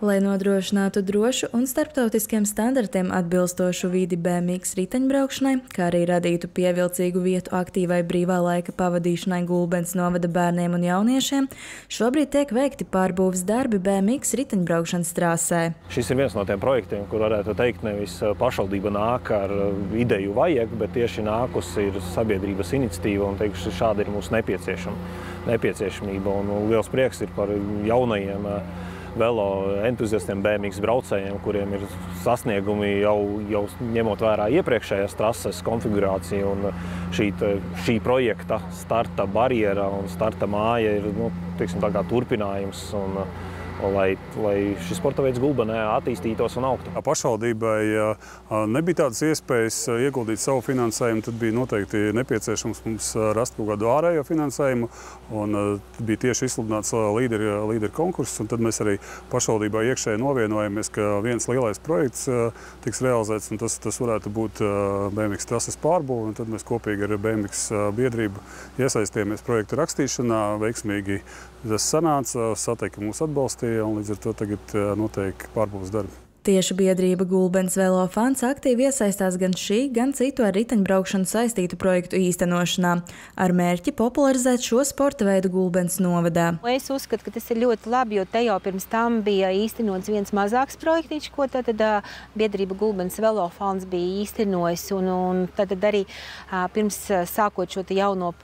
Lai nodrošinātu drošu un starptautiskiem standartiem atbilstošu vidi BMX riteņbraukšanai, kā arī radītu pievilcīgu vietu aktīvai brīvā laika pavadīšanai Gulbenes novada bērniem un jauniešiem, šobrīd tiek veikti pārbūves darbi BMX riteņbraukšanas trasē. Šis ir viens no tiem projektiem, kur varētu teikt, nevis pašvaldība nāk ar ideju vajag, bet tieši nākusi ir sabiedrības iniciatīva un teikšu, šāda ir mūsu nepieciešamība. Un liels prieks ir par jaunajiem velo entuziastiem, BMX braucējiem, kuriem ir sasniegumi jau ņemot vērā iepriekšējās trases konfigurāciju. Un šī projekta starta barjera un starta māja ir tā kā turpinājums. Lai šis sporta veids Gulbenē attīstītos un augtu. Pašvaldībai nebija tādas iespējas ieguldīt savu finansējumu, tad bija noteikti nepieciešams mums rast kaut kādu ārējo finansējumu, un bija tieši izsludināts līderu konkurss, un tad mēs arī pašvaldībā iekšēji novienojamies, ka viens lielais projekts tiks realizēts, un tas varētu būt BMX trases pārbūve, un tad mēs kopīgi ar BMX biedrību iesaistījāmies projekta rakstīšanā, veiksmīgi tas sanāca, sateikti mūs atbalstīja, un līdz ar to tagad notiek pārbūves darbi. Tieši biedrība Gulbenes Velofans aktīvi iesaistās gan šī, gan citu ar riteņbraukšanu saistītu projektu īstenošanā, ar mērķi popularizēt šo sporta veidu Gulbenes novadā. Es uzskatu, ka tas ir ļoti labi, jo te jau pirms tam bija īstenots viens mazāks projektiņš, ko tad biedrība Gulbenes Velofans bija īstenojis, un tad arī pirms sākot šo jauno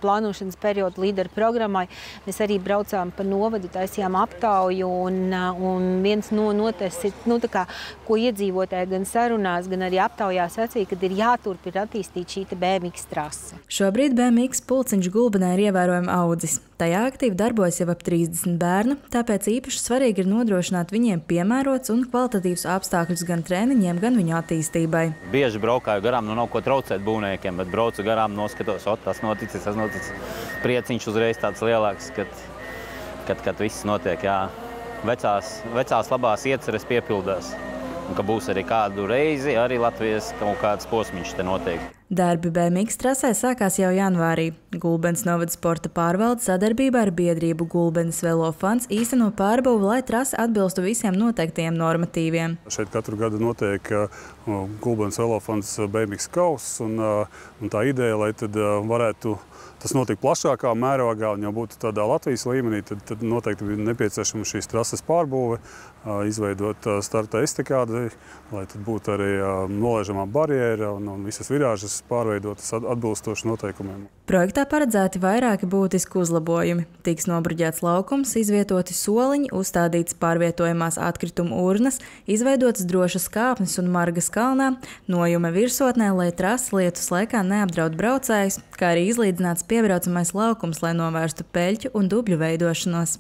plānošanas periodu līderu programmai, mēs arī braucām pa novadu, taisījām aptauju, un viens no notesis ir, ko iedzīvotāji gan sarunās, gan arī aptaujā sacīja, kad ir jāturpina attīstīt šī BMX trase. Šobrīd BMX pulciņš Gulbenē ir ievērojami audzis. Tajā aktīvi darbojas jau ap 30 bērnu, tāpēc īpaši svarīgi ir nodrošināt viņiem piemērots un kvalitatīvs apstākļus gan treniņiem, gan viņu attīstībai. Bieži braukāju garām, nav ko traucēt būvniekiem, bet braucu garām, noskatos, tas noticis. Prieciņš uzreiz tāds lielāks, kad viss notiek, jā. Vecās labās ieceres piepildās. Un ka būs arī kādu reizi, arī Latvijas kaut kāds posmiņš te notiek. Darbi BMX trasē sākās jau janvārī. Gulbenes novada sporta pārvalde sadarbībā ar biedrību Gulbenes Velofans īsteno pārbūvi, lai trase atbilstu visiem noteiktajiem normatīviem. Šeit katru gadu notiek Gulbenes Velofans BMX kauss, un tā ideja, lai tad varētu tas notiek plašākā mērogā un jau būtu tādā Latvijas līmenī, tad noteikti bija nepieciešama šīs trases pārbūve, izveidot starta estakādi, lai tad būtu arī nolaižamā barjera un visas virāžas pārveidotas atbilstoši noteikumiem. Projektā paredzēti vairāki būtiski uzlabojumi. Tiks nobruģēts laukums, izvietoti soliņi, uzstādīts pārvietojamās atkritumu urnas, izveidotas drošas kāpnes un margas kalnā, nojuma virsotnē, lai trase lietus laikā neapdraud braucējus, kā arī izlīdzināts piebraucamais laukums, lai novērstu peļķu un dubļu veidošanos.